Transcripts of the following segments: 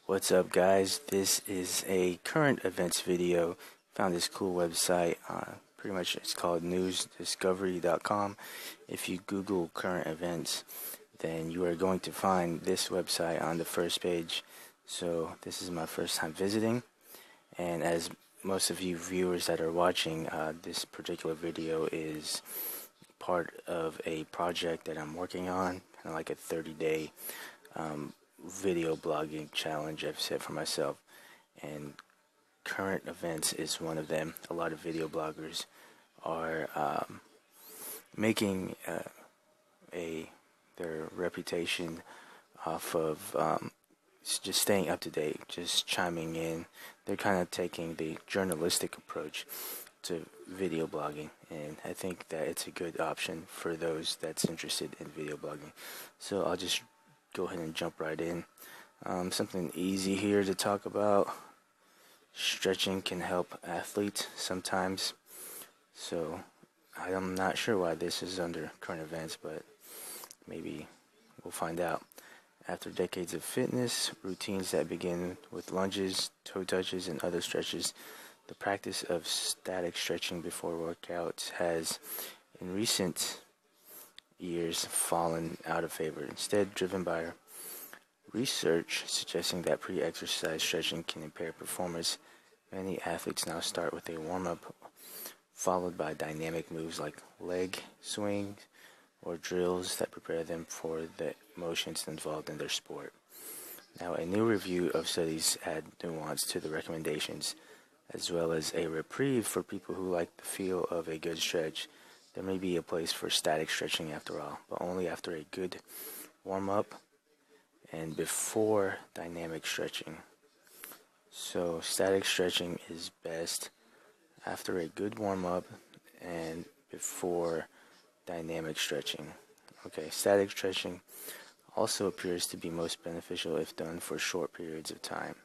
What's up, guys? This is a current events video. Found this cool website. Pretty much it's called newsdiscovery.com. If you Google current events, then you are going to find this website on the first page. So this is my first time visiting, and as most of you viewers that are watching, this particular video is part of a project that I'm working on, kind of like a 30-day video blogging challenge I've set for myself, and current events is one of them. A lot of video bloggers are making their reputation off of just staying up to date, just chiming in. They're kind of taking the journalistic approach to video blogging, and I think that it's a good option for those that's interested in video blogging. So I'll just go ahead and jump right in. Something easy here to talk about. Stretching can help athletes sometimes. So I'm not sure why this is under current events, but maybe we'll find out. After decades of fitness routines that begin with lunges, toe touches, and other stretches, the practice of static stretching before workouts has, in recent years, fallen out of favor. Instead, driven by research suggesting that pre-exercise stretching can impair performance, many athletes now start with a warm-up followed by dynamic moves like leg swings or drills that prepare them for the motions involved in their sport. Now, a new review of studies add nuance to the recommendations, as well as a reprieve for people who like the feel of a good stretch. There may be a place for static stretching after all, but only after a good warm-up and before dynamic stretching. So static stretching is best after a good warm-up and before dynamic stretching. Okay, static stretching also appears to be most beneficial if done for short periods of time.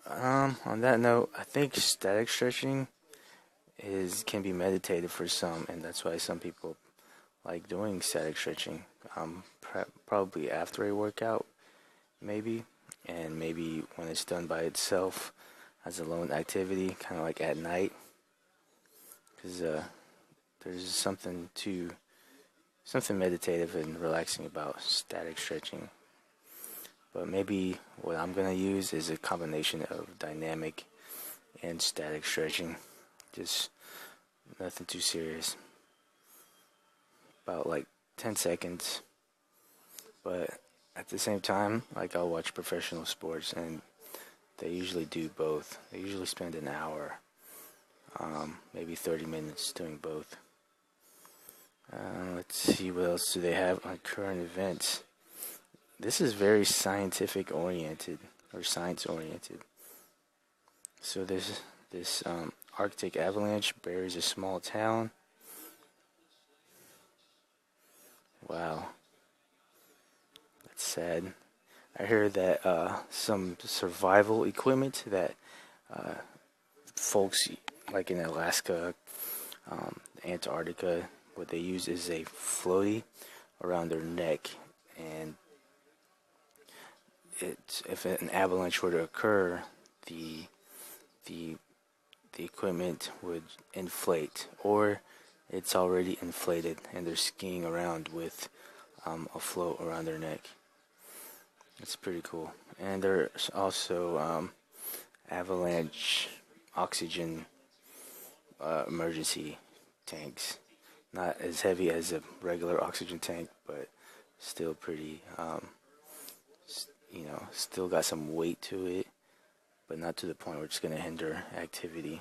On that note, I think static stretching can be meditative for some, and that's why some people like doing static stretching. Probably after a workout, maybe, and maybe when it's done by itself as a lone activity, kind of like at night, because there's something meditative and relaxing about static stretching. But maybe what I'm going to use is a combination of dynamic and static stretching. Just nothing too serious. About like 10 seconds. But at the same time, like I'll watch professional sports and they usually do both. They usually spend an hour, maybe 30 minutes doing both. Let's see, what else do they have on current events? This is very scientific oriented, or science oriented. So this Arctic avalanche buries a small town. Wow, that's sad. I heard that some survival equipment that folks like in Alaska, Antarctica, what they use is a floaty around their neck, and if an avalanche were to occur, the equipment would inflate, or it's already inflated and they're skiing around with a float around their neck. It's pretty cool. And there's also avalanche oxygen emergency tanks. Not as heavy as a regular oxygen tank, but still pretty, still got some weight to it, but not to the point where it's going to hinder activity.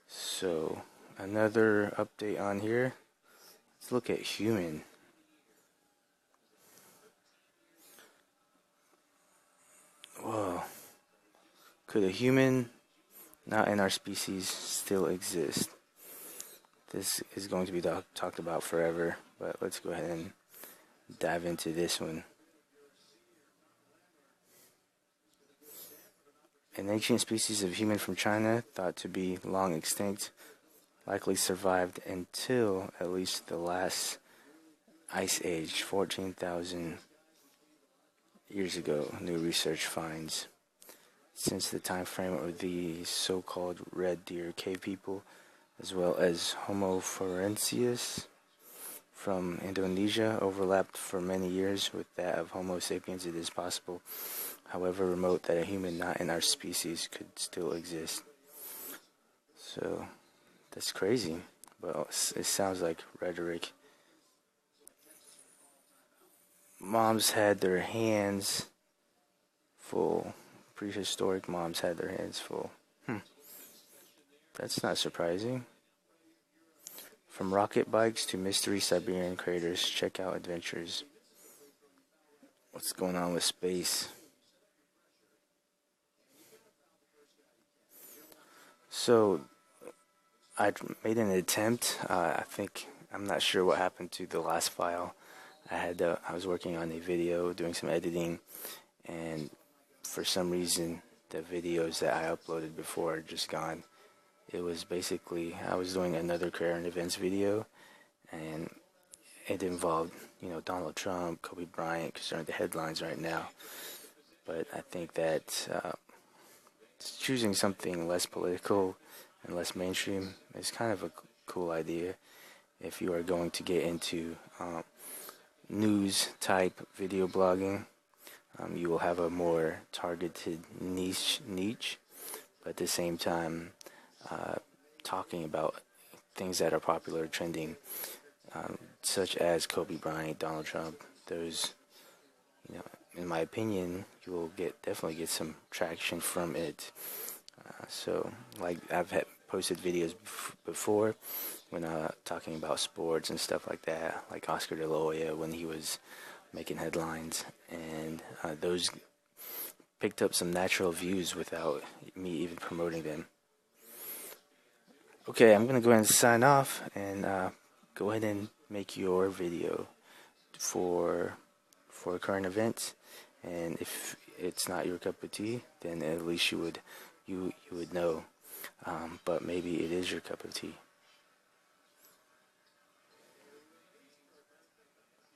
So, another update on here. Let's look at human. Whoa. Could a human not in our species still exist? This is going to be talked about forever, but let's go ahead and dive into this one. An ancient species of human from China, thought to be long extinct, likely survived until at least the last ice age, 14,000 years ago, new research finds since the time frame of the so-called red deer cave people, as well as Homo florensis from Indonesia, overlapped for many years with that of Homo sapiens, it is possible, however remote, that a human not in our species could still exist. So, that's crazy, but it sounds like rhetoric. Moms had their hands full. Prehistoric moms had their hands full. That's not surprising. From rocket bikes to mystery Siberian craters, check out adventures. What's going on with space? So, I made an attempt. I'm not sure what happened to the last file. I was working on a video, doing some editing, and for some reason, the videos that I uploaded before are just gone. It was basically, I was doing another current events video, and it involved, Donald Trump, Kobe Bryant, because they're in the headlines right now. But I think that choosing something less political and less mainstream is kind of a cool idea if you are going to get into news type video blogging. You will have a more targeted niche, but at the same time, talking about things that are popular, trending, such as Kobe Bryant, Donald Trump. Those, in my opinion, you will definitely get some traction from it. So, like I've posted videos before when talking about sports and stuff like that, like Oscar De La Hoya when he was making headlines, and those picked up some natural views without me even promoting them. Okay, I'm gonna go ahead and sign off and go ahead and make your video for current events. And if it's not your cup of tea, then at least you would know. But maybe it is your cup of tea.